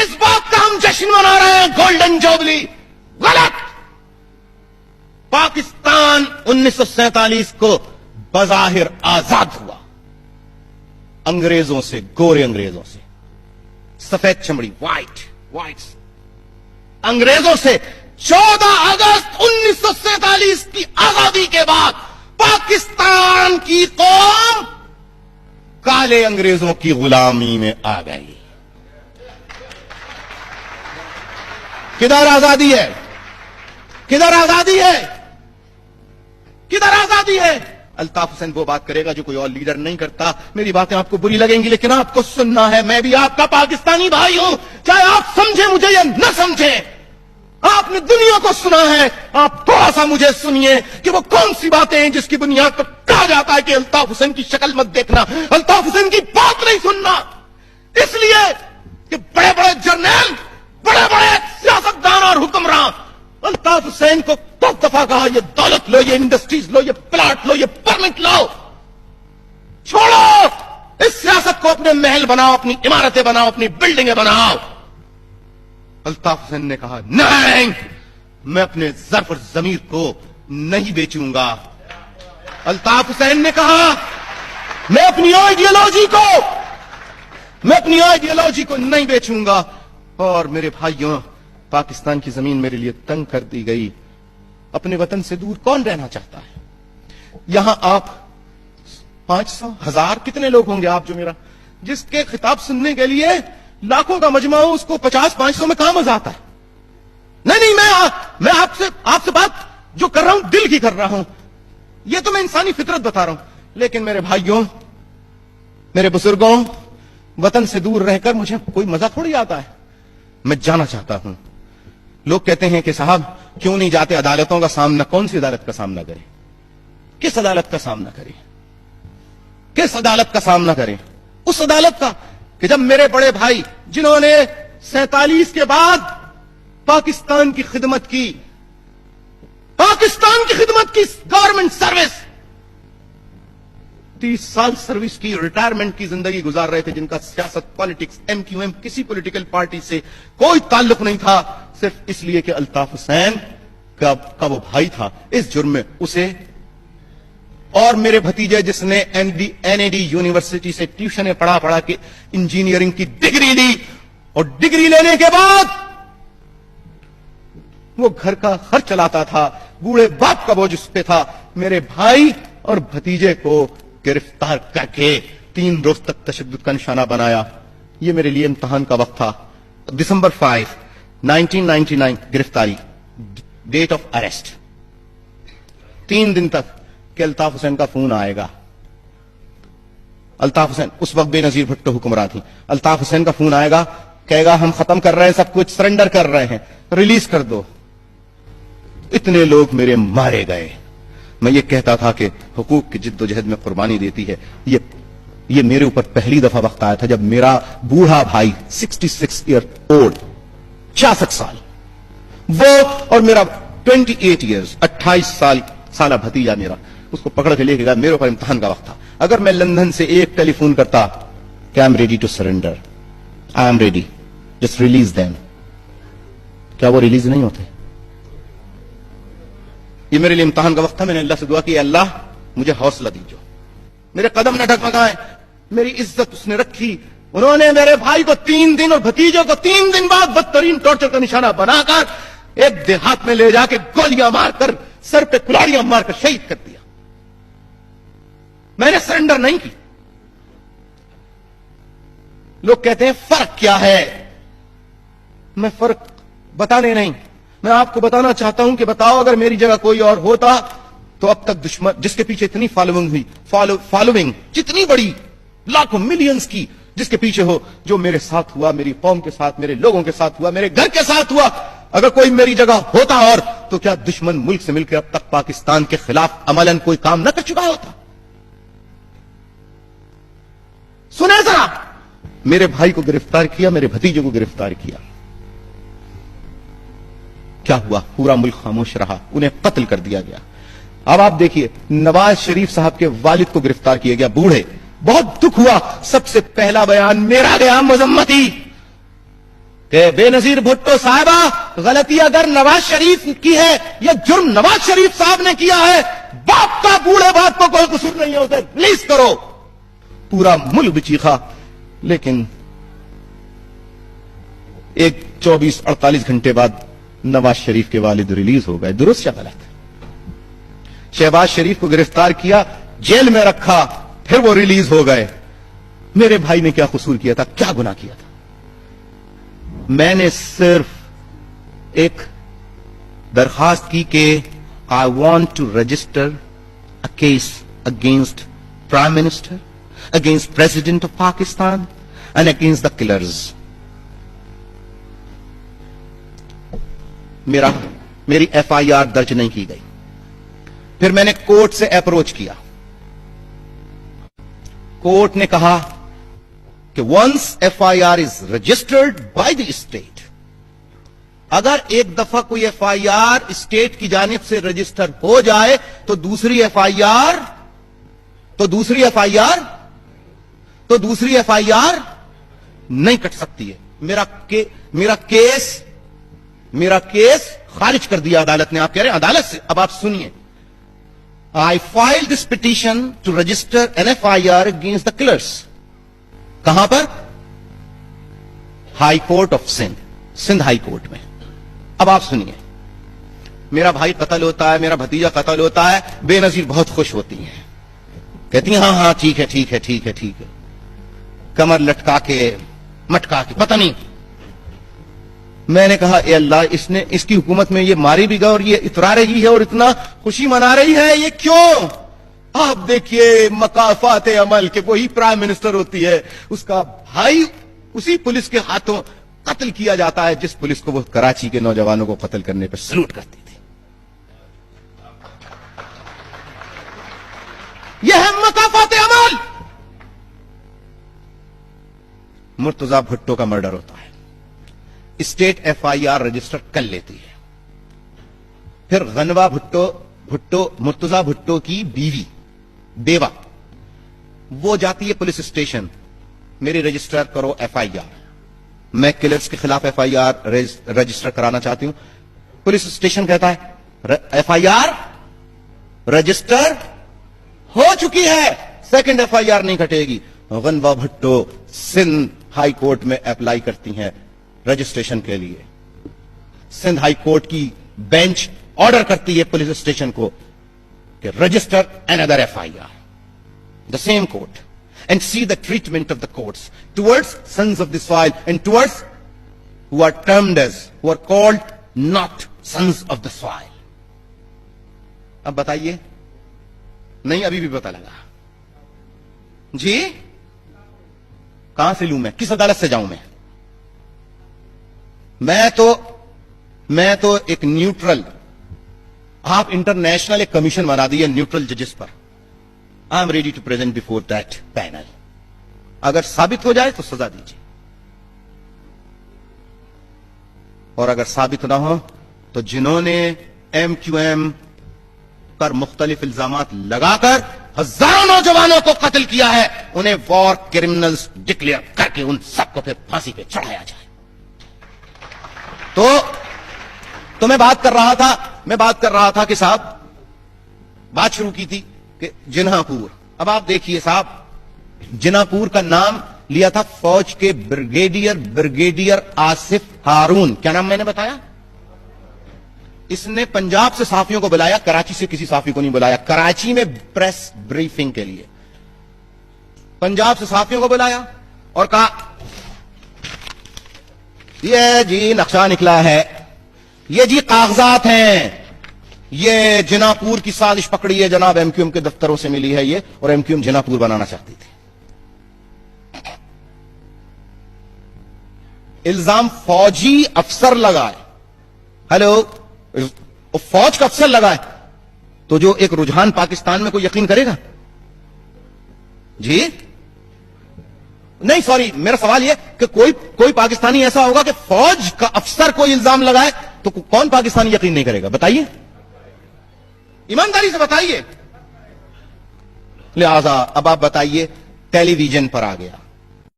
इस बात का हम जश्न मना रहे हैं गोल्डन जुबली, गलत। पाकिस्तान 1947 को बज़ाहिर आजाद हुआ, अंग्रेजों से, गोरे अंग्रेजों से, सफेद चमड़ी, व्हाइट्स अंग्रेजों से। 14 अगस्त 1947 की आजादी के बाद पाकिस्तान की कौम काले अंग्रेजों की गुलामी में आ गई। किधर आजादी है? किधर आजादी है? किधर आजादी है? अल्ताफ हुसैन वो बात करेगा जो कोई और लीडर नहीं करता। मेरी बातें आपको बुरी लगेंगी, लेकिन आपको सुनना है। मैं भी आपका पाकिस्तानी भाई हूं, चाहे आप समझे मुझे या न समझे। आपने दुनिया को सुना है, आप थोड़ा सा मुझे सुनिए कि वो कौन सी बातें हैं जिसकी बुनियाद पर कहा जाता है कि अल्ताफ हुसैन की शक्ल मत देखना, अल्ताफ हुसैन की बात नहीं सुनना। इसलिए कि बड़े बड़े जर्नल, बड़े बड़े सियासतदान और हुक्मरान अल्ताफ हुसैन को कब दफा कहा, ये दौलत लो, ये इंडस्ट्रीज लो, ये प्लाट लो, ये परमिट लो, छोड़ो इस सियासत को, अपने महल बनाओ, अपनी इमारतें बनाओ, अपनी बिल्डिंगें बनाओ। अल्ताफ हुसैन ने कहा नहीं, मैं अपने ज़र्फ और ज़मीर को नहीं बेचूंगा। अल्ताफ हुसैन ने कहा मैं अपनी आइडियोलॉजी को नहीं बेचूंगा। और मेरे भाइयों, पाकिस्तान की जमीन मेरे लिए तंग कर दी गई। अपने वतन से दूर कौन रहना चाहता है? यहां आप 500, 1000 कितने लोग होंगे आप जो मेरा, जिसके खिताब सुनने के लिए लाखों का मजमा हो, उसको 50-500 में कहां मजा आता है? नहीं, मैं आपसे बात जो कर रहा हूं दिल की कर रहा हूं। यह तो मैं इंसानी फितरत बता रहा हूं। लेकिन मेरे भाइयों, मेरे बुजुर्गों, वतन से दूर रहकर मुझे कोई मजा थोड़ी आता है। मैं जाना चाहता हूं। लोग कहते हैं कि साहब क्यों नहीं जाते अदालतों का सामना? कौन सी अदालत का सामना करें? किस अदालत का सामना करें? किस अदालत का सामना करें? उस अदालत का कि जब मेरे बड़े भाई जिन्होंने 47 के बाद पाकिस्तान की खिदमत की, गवर्नमेंट सर्विस, 30 साल सर्विस की, रिटायरमेंट की जिंदगी गुजार रहे थे, जिनका सियासत, पॉलिटिक्स, MQM किसी पॉलिटिकल पार्टी से कोई ताल्लुक नहीं था, सिर्फ इसलिए कि अल्ताफ हुसैन का वो भाई था, इस जुर्म में उसे और मेरे भतीजे जिसने NAD यूनिवर्सिटी से ट्यूशन पढ़ा के इंजीनियरिंग की डिग्री ली, और डिग्री लेने के बाद वो घर का खर्च चलाता था, बूढ़े बाप का बोझ उस पे था। मेरे भाई और भतीजे को गिरफ्तार करके 3 रोज तक तशद्दुद का निशाना बनाया। ये मेरे लिए इम्तिहान का वक्त था। दिसंबर 5, 1999 गिरफ्तारी, डेट ऑफ अरेस्ट। 3 दिन तक कि अल्ताफ हुसैन का फोन आएगा। अल्ताफ हुसैन उस वक्त बेनजीर भुट्टो हुक्मरान थी। अल्ताफ हुसैन का फोन आएगा, कहेगा हम खत्म कर रहे हैं, सब कुछ सरेंडर कर रहे हैं, रिलीज कर दो। इतने लोग मेरे मारे गए। मैं ये कहता था कि हुकूक की जिद्दोजहद में कुर्बानी देती है। ये मेरे ऊपर पहली दफा वक्त आया था जब मेरा बूढ़ा भाई 66 ईयर ओल्ड, 66 साल, वो और मेरा 28 ईयर्स 28 साल भतीजा मेरा, उसको पकड़ के लेके गया। मेरे ऊपर इम्तिहान का वक्त था। अगर मैं लंदन से एक टेलीफोन करता कि I am ready to surrender, I am ready, just release them, क्या वो रिलीज नहीं होते? ये मेरे लिए इम्तिहान का वक्त था। मैंने अल्लाह से दुआ की, अल्लाह मुझे हौसला दीजिए, मेरे कदम न डगमगाए, मेरी इज्जत उसने रखी। उन्होंने मेरे भाई को 3 दिन और भतीजों को 3 दिन बाद बदतरीन टॉर्चर का निशाना बनाकर एक देहात में ले जाके गोलियां मारकर, सर पे कुल्हाड़ियां मारकर शहीद कर दिया। मैंने सरेंडर नहीं की। लोग कहते हैं फर्क क्या है? मैं फर्क बताने नहीं, मैं आपको बताना चाहता हूं कि बताओ अगर मेरी जगह कोई और होता तो अब तक दुश्मन जिसके पीछे इतनी फॉलोइंग हुई, फॉलोइंग जितनी बड़ी, लाखों मिलियंस की, जिसके पीछे हो, जो मेरे साथ हुआ, मेरी कौम के साथ, मेरे लोगों के साथ हुआ, मेरे घर के साथ हुआ, अगर कोई मेरी जगह होता और तो क्या दुश्मन मुल्क से मिलकर अब तक पाकिस्तान के खिलाफ अमलन कोई काम न कर चुका होता? सुने जरा, मेरे भाई को गिरफ्तार किया, मेरे भतीजे को गिरफ्तार किया, क्या हुआ? पूरा मुल्क खामोश रहा, उन्हें कत्ल कर दिया गया। अब आप देखिए, नवाज शरीफ साहब के वालिद को गिरफ्तार किया गया, बूढ़े। बहुत दुख हुआ। सबसे पहला बयान मेरा गया, मजम्मती। کہ بے نظیر بھٹو صاحبہ غلطی اگر نواز شریف کی ہے، یہ جرم نواز شریف صاحب نے کیا ہے، باپ کا بوڑھے باپ کو کوئی قصور نہیں ہے، اسے ریلیز کرو. پورا ملک بھی چیخا. لیکن ایک 24-48 گھنٹے بعد نواز شریف کے والد ریلیز ہو گئے. درست یا غلط؟ شہباز شریف کو گرفتار کیا، جیل میں رکھا، پھر وہ ریلیز ہو گئے. میرے بھائی نے کیا قصور کیا تھا، کیا گناہ کیا تھا؟ میں نے صرف ایک درخواست کی کہ I want to register a case against prime minister, against president of Pakistan and against the killers. میری ایف آئی آر درج نہیں کی گئی. پھر میں نے کورٹ سے اپروچ کیا. کورٹ نے کہا کہ once F I R is registered by the state, اگر ایک دفعہ کوئی ایف آئی آر اسٹیٹ کی جانب سے رجسٹر ہو جائے تو دوسری ایف آئی آر نہیں کٹ سکتی ہے. میرا کیس خارج کر دیا عدالت نے. آپ کہہ رہے ہیں عدالت سے؟ اب آپ سنیے. I filed this petition to register an FIR against the killers. کہاں پر؟ High court of Sindh high court میں. اب آپ سنیے. میرا بھائی قتل ہوتا ہے، میرا بھتیجا قتل ہوتا ہے، بے نظیر بہت خوش ہوتی ہیں، کہتی ہیں ہاں ٹھیک ہے. کمر لٹکا کے مٹکا کے پتہ نہیں. میں نے کہا اے اللہ، اس کی حکومت میں یہ ماری بھی گا اور یہ اترا رہی ہے اور اتنا خوشی منا رہی ہے، یہ کیوں؟ آپ دیکھیے مکافات عمل کہ وہی پرائم منسٹر ہوتی ہے، اس کا بھائی اسی پولیس کے ہاتھوں قتل کیا جاتا ہے جس پولیس کو وہ کراچی کے نوجوانوں کو قتل کرنے پہ سلوٹ کرتی تھی. یہ ہے مکافات عمل. مرتضی بھٹو کا مرڈر ہوتا ہے، state F I R register کر لیتی ہے. پھر غنوہ مرتضی بھٹو کی بیوہ وہ جاتی ہے پولیس اسٹیشن، میری رجسٹر کرو ایف آئی آر، میں کلرز کے خلاف ایف آئی آر رجسٹر کرانا چاہتی ہوں. پولیس اسٹیشن کہتا ہے ایف آئی آر رجسٹر ہو چکی ہے، سیکنڈ ایف آئی آر نہیں کٹے گی. غنوہ بھٹو سندھ ہائی کورٹ میں اپلائی کرتی ہیں رجسٹریشن کے لیے. سندھ ہائی کورٹ کی بینچ آرڈر کرتی ہے پولیس اسٹیشن کو کہ register another FIR. The same court. And see the treatment of the courts towards sons of this file and towards who are called not sons of the soil. اب بتائیے، نہیں ابھی بھی پتہ لگا جی؟ کہاں سے لوں میں؟ کس عدالت سے جاؤں میں؟ میں تو ایک نیوٹرل، آپ انٹرنیشنل ایک کمیشن بنا دیے نیوٹرل ججز پر. I'm ready to present before that panel. اگر ثابت ہو جائے تو سزا دیجیے، اور اگر ثابت نہ ہو تو جنہوں نے MQM پر مختلف الزامات لگا کر ہزاروں نوجوانوں کو قتل کیا ہے انہیں وار کرمنلز ڈکلیئر کر کے ان سب کو پھر پھانسی پہ چڑھایا جائے. تو میں بات کر رہا تھا کہ صاحب بات شروع کی تھی کہ جناح پور. اب آپ دیکھیے صاحب، جناح پور کا نام لیا تھا فوج کے بریگیڈیئر آصف ہارون. کیا نام میں نے بتایا؟ اس نے پنجاب سے صحافیوں کو بلایا، کراچی سے کسی صحافی کو نہیں بلایا. کراچی میں پریس بریفنگ کے لیے پنجاب سے صحافیوں کو بلایا اور کہا یہ جی نقشہ نکلا ہے، یہ جی کاغذات ہیں، یہ جناح پور کی سازش پکڑی ہے، جناب MQM کے دفتروں سے ملی ہے یہ، اور MQM جناح پور بنانا چاہتی تھی. الزام فوجی افسر لگائے. ہیلو، فوج کا افسر لگائے تو جو ایک رجحان پاکستان میں کوئی یقین کرے گا جی؟ نہیں، سوری، میرا سوال یہ کہ کوئی پاکستانی ایسا ہوگا کہ فوج کا افسر کوئی الزام لگائے تو کون پاکستانی یقین نہیں کرے گا؟ بتائیے، ایمانداری سے بتائیے. لہذا اب آپ بتائیے، ٹیلی ویژن پر آ گیا،